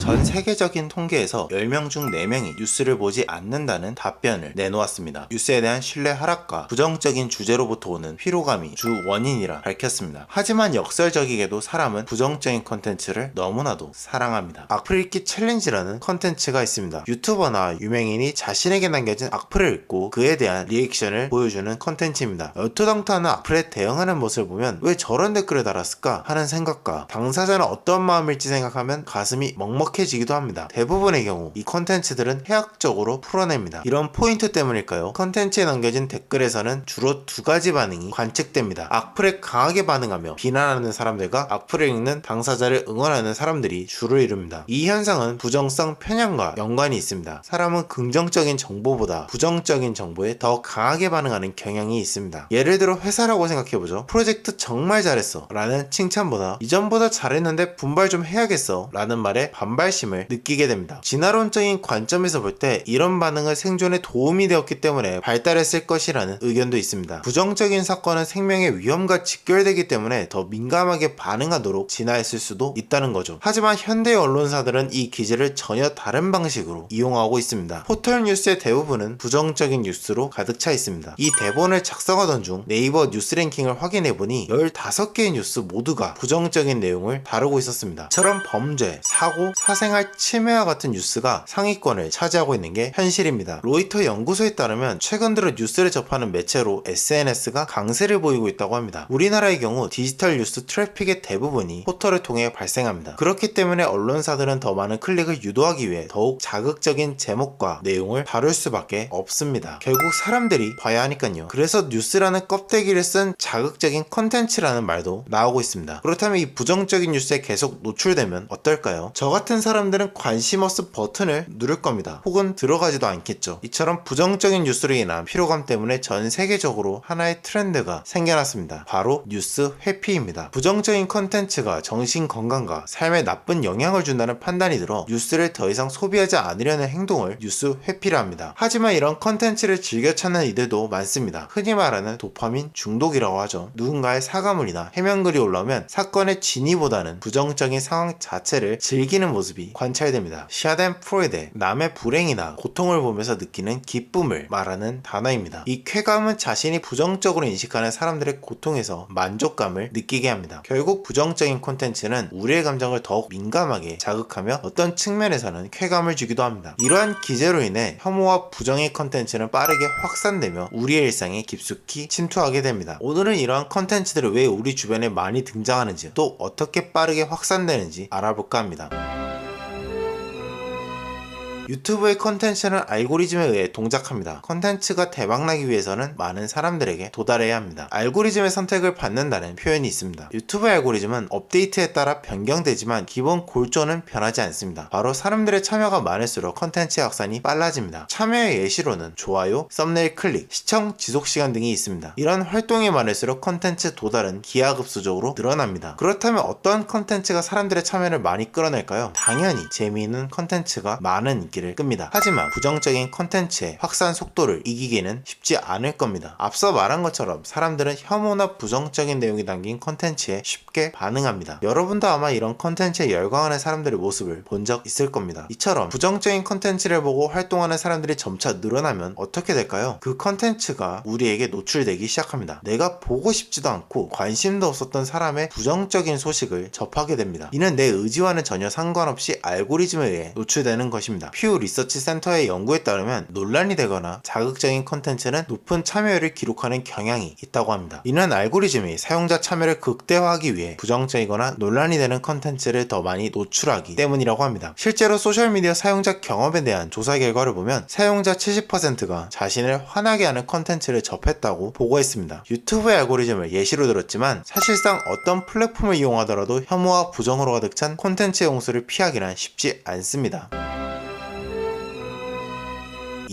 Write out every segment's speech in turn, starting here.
전 세계적인 통계에서 10명 중 4명이 뉴스를 보지 않는다는 답변을 내놓았습니다. 뉴스에 대한 신뢰 하락과 부정적인 주제로부터 오는 피로감이 주 원인이라 밝혔습니다. 하지만 역설적이게도 사람은 부정적인 컨텐츠를 너무나도 사랑합니다. 악플 읽기 챌린지라는 컨텐츠가 있습니다. 유튜버나 유명인이 자신에게 남겨진 악플을 읽고 그에 대한 리액션을 보여주는 컨텐츠입니다. 얼토당토하는 악플에 대응하는 모습을 보면 왜 저런 댓글을 달았을까 하는 생각과 당사자는 어떤 마음일지 생각하면 가슴이 먹먹해지기도 합니다. 대부분의 경우 이 컨텐츠들은 해학적으로 풀어냅니다. 이런 포인트 때문일까요? 컨텐츠에 남겨진 댓글에서는 주로 두 가지 반응이 관측됩니다. 악플에 강하게 반응하며 비난하는 사람들과 악플을 읽는 당사자를 응원하는 사람들이 주를 이룹니다. 이 현상은 부정성 편향과 연관이 있습니다. 사람은 긍정적인 정보보다 부정적인 정보에 더 강하게 반응하는 경향이 있습니다. 예를 들어 회사라고 생각해보죠. 프로젝트 정말 잘했어 라는 칭찬보다 이전보다 잘했는데 분발 좀 해야겠어 라는 말에 반발심을 느끼게 됩니다. 진화론적인 관점에서 볼 때 이런 반응은 생존에 도움이 되었기 때문에 발달했을 것이라는 의견도 있습니다. 부정적인 사건은 생명의 위험과 직결되기 때문에 더 민감하게 반응하도록 진화했을 수도 있다는 거죠. 하지만 현대 언론사들은 이 기제를 전혀 다른 방식으로 이용하고 있습니다. 포털 뉴스의 대부분은 부정적인 뉴스로 가득 차 있습니다. 이 대본을 작성하던 중 네이버 뉴스 랭킹을 확인해보니 15개의 뉴스 모두가 부정적인 내용을 다루고 있었습니다. 처럼 범죄, 사고, 사생활 침해와 같은 뉴스가 상위권을 차지하고 있는 게 현실입니다. 로이터 연구소에 따르면 최근 들어 뉴스를 접하는 매체로 SNS가 강세를 보이고 있다고 합니다. 우리나라의 경우 디지털 뉴스 트래픽의 대부분이 포털을 통해 발생합니다. 그렇기 때문에 언론사들은 더 많은 클릭을 유도하기 위해 더욱 자극적인 제목과 내용을 다룰 수밖에 없습니다. 결국 사람들이 봐야 하니까요. 그래서 뉴스라는 껍데기를 쓴 자극적인 컨텐츠라는 말도 나오고 있습니다. 그렇다면 이 부정적인 뉴스에 계속 노출되면 어떨까요? 저 같은 사람들은 관심 없음 버튼을 누를 겁니다. 혹은 들어가지도 않겠죠. 이처럼 부정적인 뉴스로 인한 피로감 때문에 전 세계적으로 하나의 트렌드가 생겨났습니다. 바로 뉴스 회피입니다. 부정적인 컨텐츠가 정신 건강과 삶에 나쁜 영향을 준다는 판단이 들어 뉴스를 더 이상 소비하지 않으려는 행동을 뉴스 회피라 합니다. 하지만 이런 컨텐츠를 즐겨 찾는 이들도 많습니다. 흔히 말하는 도파민 중독이라고 하죠. 누군가의 사과물이나 해명글이 올라오면 사건의 진위보다는 부정적인 상황 자체를 즐기는 모습이 관찰됩니다. 샤덴프로이드의 남의 불행이나 고통을 보면서 느끼는 기쁨을 말하는 단어입니다. 이 쾌감은 자신이 부정적으로 인식하는 사람들의 고통에서 만족감을 느끼게 합니다. 결국 부정적인 콘텐츠는 우리의 감정을 더욱 민감하게 자극하며 어떤 측면에서는 쾌감을 주기도 합니다. 이러한 기제로 인해 혐오와 부정의 콘텐츠는 빠르게 확산되며 우리의 일상에 깊숙이 침투하게 됩니다. 오늘은 이러한 콘텐츠들이 왜 우리 주변에 많이 등장하는지 또 어떻게 빠르게 확산되는지 알아볼까 합니다. 유튜브의 컨텐츠는 알고리즘에 의해 동작합니다. 컨텐츠가 대박나기 위해서는 많은 사람들에게 도달해야 합니다. 알고리즘의 선택을 받는다는 표현이 있습니다. 유튜브 알고리즘은 업데이트에 따라 변경되지만 기본 골조는 변하지 않습니다. 바로 사람들의 참여가 많을수록 컨텐츠의 확산이 빨라집니다. 참여의 예시로는 좋아요, 썸네일 클릭, 시청 지속시간 등이 있습니다. 이런 활동이 많을수록 컨텐츠 도달은 기하급수적으로 늘어납니다. 그렇다면 어떤 컨텐츠가 사람들의 참여를 많이 끌어낼까요? 당연히 재미있는 컨텐츠가 많은 인기를 끕니다. 하지만 부정적인 컨텐츠의 확산 속도를 이기기는 쉽지 않을 겁니다. 앞서 말한 것처럼 사람들은 혐오나 부정적인 내용이 담긴 컨텐츠에 쉽게 반응합니다. 여러분도 아마 이런 컨텐츠에 열광하는 사람들의 모습을 본 적 있을 겁니다. 이처럼 부정적인 컨텐츠를 보고 활동하는 사람들이 점차 늘어나면 어떻게 될까요? 그 컨텐츠가 우리에게 노출되기 시작합니다. 내가 보고 싶지도 않고 관심도 없었던 사람의 부정적인 소식을 접하게 됩니다. 이는 내 의지와는 전혀 상관없이 알고리즘에 의해 노출되는 것입니다. 퓨 리서치 센터의 연구에 따르면 논란이 되거나 자극적인 컨텐츠는 높은 참여율을 기록하는 경향이 있다고 합니다. 이는 알고리즘이 사용자 참여를 극대화하기 위해 부정적이거나 논란이 되는 컨텐츠를 더 많이 노출하기 때문이라고 합니다. 실제로 소셜미디어 사용자 경험에 대한 조사 결과를 보면 사용자 70%가 자신을 화나게 하는 컨텐츠를 접했다고 보고했습니다. 유튜브의 알고리즘을 예시로 들었지만 사실상 어떤 플랫폼을 이용하더라도 혐오와 부정으로 가득 찬 콘텐츠의 홍수를 피하기란 쉽지 않습니다.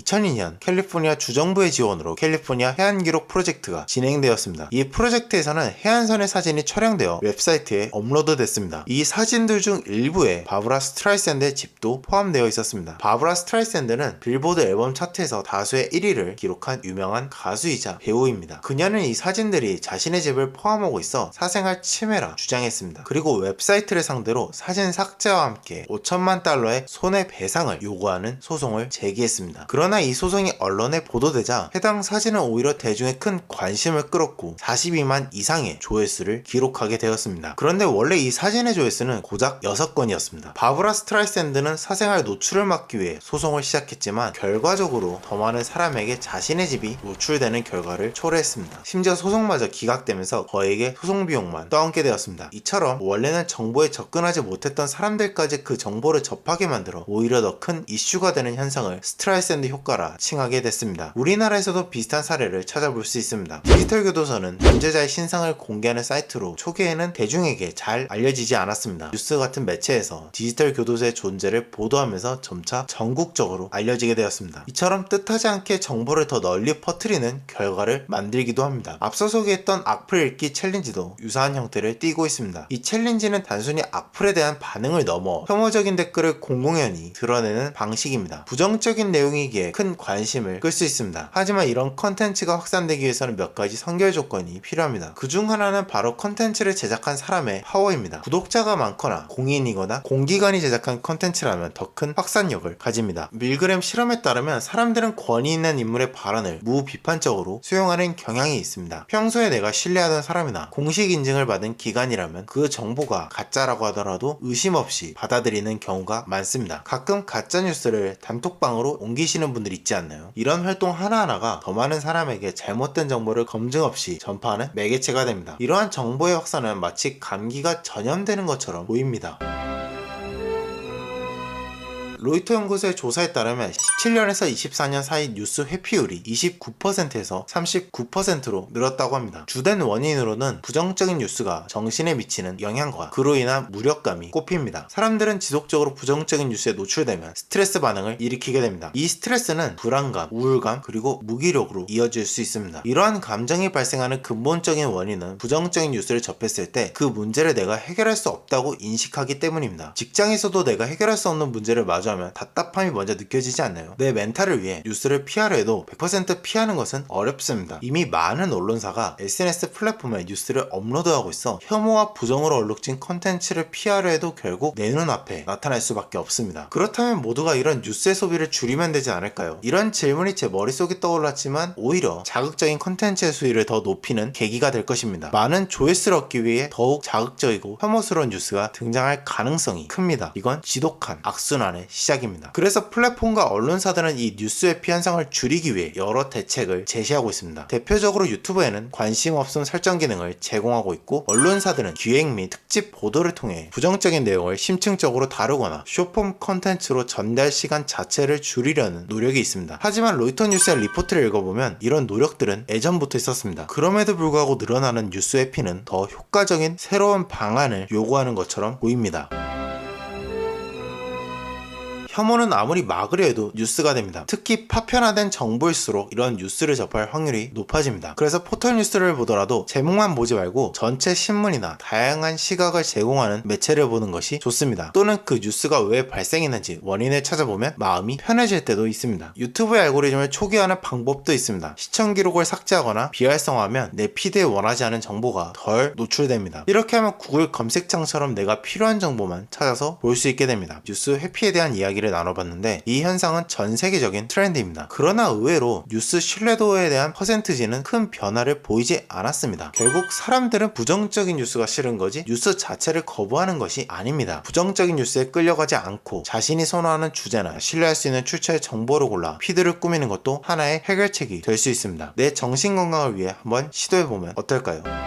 2002년 캘리포니아 주정부의 지원으로 캘리포니아 해안기록 프로젝트가 진행되었습니다. 이 프로젝트에서는 해안선의 사진이 촬영되어 웹사이트에 업로드됐습니다. 이 사진들 중 일부에 바브라 스트라이샌드의 집도 포함되어 있었습니다. 바브라 스트라이샌드는 빌보드 앨범 차트에서 다수의 1위를 기록한 유명한 가수이자 배우입니다. 그녀는 이 사진들이 자신의 집을 포함하고 있어 사생활 침해라 주장했습니다. 그리고 웹사이트를 상대로 사진 삭제와 함께 5천만 달러의 손해배상을 요구하는 소송을 제기했습니다. 그러나 이 소송이 언론에 보도되자 해당 사진은 오히려 대중의 큰 관심을 끌었고 42만 이상의 조회수를 기록하게 되었습니다. 그런데 원래 이 사진의 조회수는 고작 6건이었습니다. 바브라 스트라이샌드는 사생활 노출을 막기 위해 소송을 시작했지만 결과적으로 더 많은 사람에게 자신의 집이 노출되는 결과를 초래했습니다. 심지어 소송마저 기각되면서 거액의 소송 비용만 떠안게 되었습니다. 이처럼 원래는 정보에 접근하지 못했던 사람들까지 그 정보를 접하게 만들어 오히려 더 큰 이슈가 되는 현상을 스트라이샌드 효과라 칭하게 됐습니다. 우리나라에서도 비슷한 사례를 찾아볼 수 있습니다. 디지털 교도소는 범죄자의 신상을 공개하는 사이트로 초기에는 대중에게 잘 알려지지 않았습니다. 뉴스 같은 매체에서 디지털 교도소의 존재를 보도하면서 점차 전국적으로 알려지게 되었습니다. 이처럼 뜻하지 않게 정보를 더 널리 퍼뜨리는 결과를 만들기도 합니다. 앞서 소개했던 악플 읽기 챌린지도 유사한 형태를 띠고 있습니다. 이 챌린지는 단순히 악플에 대한 반응을 넘어 혐오적인 댓글을 공공연히 드러내는 방식입니다. 부정적인 내용이기에 큰 관심을 끌 수 있습니다. 하지만 이런 컨텐츠가 확산되기 위해서는 몇 가지 선결 조건이 필요합니다. 그중 하나는 바로 컨텐츠를 제작한 사람의 파워입니다. 구독자가 많거나 공인이거나 공기관이 제작한 컨텐츠라면 더 큰 확산력을 가집니다. 밀그램 실험에 따르면 사람들은 권위 있는 인물의 발언을 무비판적으로 수용하는 경향이 있습니다. 평소에 내가 신뢰하던 사람이나 공식 인증을 받은 기관이라면 그 정보가 가짜라고 하더라도 의심 없이 받아들이는 경우가 많습니다. 가끔 가짜뉴스를 단톡방으로 옮기시는 분들 있지 않나요? 이런 활동 하나하나가 더 많은 사람에게 잘못된 정보를 검증 없이 전파하는 매개체가 됩니다. 이러한 정보의 확산은 마치 감기가 전염되는 것처럼 보입니다. 로이터 연구소의 조사에 따르면 17년에서 24년 사이 뉴스 회피율이 29%에서 39%로 늘었다고 합니다. 주된 원인으로는 부정적인 뉴스가 정신에 미치는 영향과 그로 인한 무력감이 꼽힙니다. 사람들은 지속적으로 부정적인 뉴스에 노출되면 스트레스 반응을 일으키게 됩니다. 이 스트레스는 불안감, 우울감, 그리고 무기력으로 이어질 수 있습니다. 이러한 감정이 발생하는 근본적인 원인은 부정적인 뉴스를 접했을 때 그 문제를 내가 해결할 수 없다고 인식하기 때문입니다. 직장에서도 내가 해결할 수 없는 문제를 마주하면 답답함이 먼저 느껴지지 않나요? 내 멘탈을 위해 뉴스를 피하려 해도 100% 피하는 것은 어렵습니다. 이미 많은 언론사가 SNS 플랫폼에 뉴스를 업로드하고 있어 혐오와 부정으로 얼룩진 컨텐츠를 피하려 해도 결국 내 눈앞에 나타날 수밖에 없습니다. 그렇다면 모두가 이런 뉴스의 소비를 줄이면 되지 않을까요? 이런 질문이 제 머릿속에 떠올랐지만 오히려 자극적인 컨텐츠의 수위를 더 높이는 계기가 될 것입니다. 많은 조회수를 얻기 위해 더욱 자극적이고 혐오스러운 뉴스가 등장할 가능성이 큽니다. 이건 지독한 악순환의 시작입니다. 그래서 플랫폼과 언론사들은 이 뉴스 회피 현상을 줄이기 위해 여러 대책을 제시하고 있습니다. 대표적으로 유튜브에는 관심 없음 설정 기능을 제공하고 있고, 언론사들은 기획 및 특집 보도를 통해 부정적인 내용을 심층적으로 다루거나 쇼폼 컨텐츠로 전달 시간 자체를 줄이려는 노력이 있습니다. 하지만 로이터 뉴스의 리포트를 읽어보면 이런 노력들은 예전부터 있었습니다. 그럼에도 불구하고 늘어나는 뉴스 회피는 더 효과적인 새로운 방안을 요구하는 것처럼 보입니다. 혐오는 아무리 막으려 해도 뉴스가 됩니다. 특히 파편화된 정보일수록 이런 뉴스를 접할 확률이 높아집니다. 그래서 포털 뉴스를 보더라도 제목만 보지 말고 전체 신문이나 다양한 시각을 제공하는 매체를 보는 것이 좋습니다. 또는 그 뉴스가 왜 발생했는지 원인을 찾아보면 마음이 편해질 때도 있습니다. 유튜브의 알고리즘을 초기화하는 방법도 있습니다. 시청 기록을 삭제하거나 비활성화하면 내 피드에 원하지 않은 정보가 덜 노출됩니다. 이렇게 하면 구글 검색창처럼 내가 필요한 정보만 찾아서 볼 수 있게 됩니다. 뉴스 회피에 대한 이야기를 나눠봤는데 이 현상은 전 세계적인 트렌드입니다. 그러나 의외로 뉴스 신뢰도에 대한 퍼센트지는 큰 변화를 보이지 않았습니다. 결국 사람들은 부정적인 뉴스가 싫은 거지 뉴스 자체를 거부하는 것이 아닙니다. 부정적인 뉴스에 끌려가지 않고 자신이 선호하는 주제나 신뢰할 수 있는 출처의 정보를 골라 피드를 꾸미는 것도 하나의 해결책이 될 수 있습니다. 내 정신 건강을 위해 한번 시도해보면 어떨까요?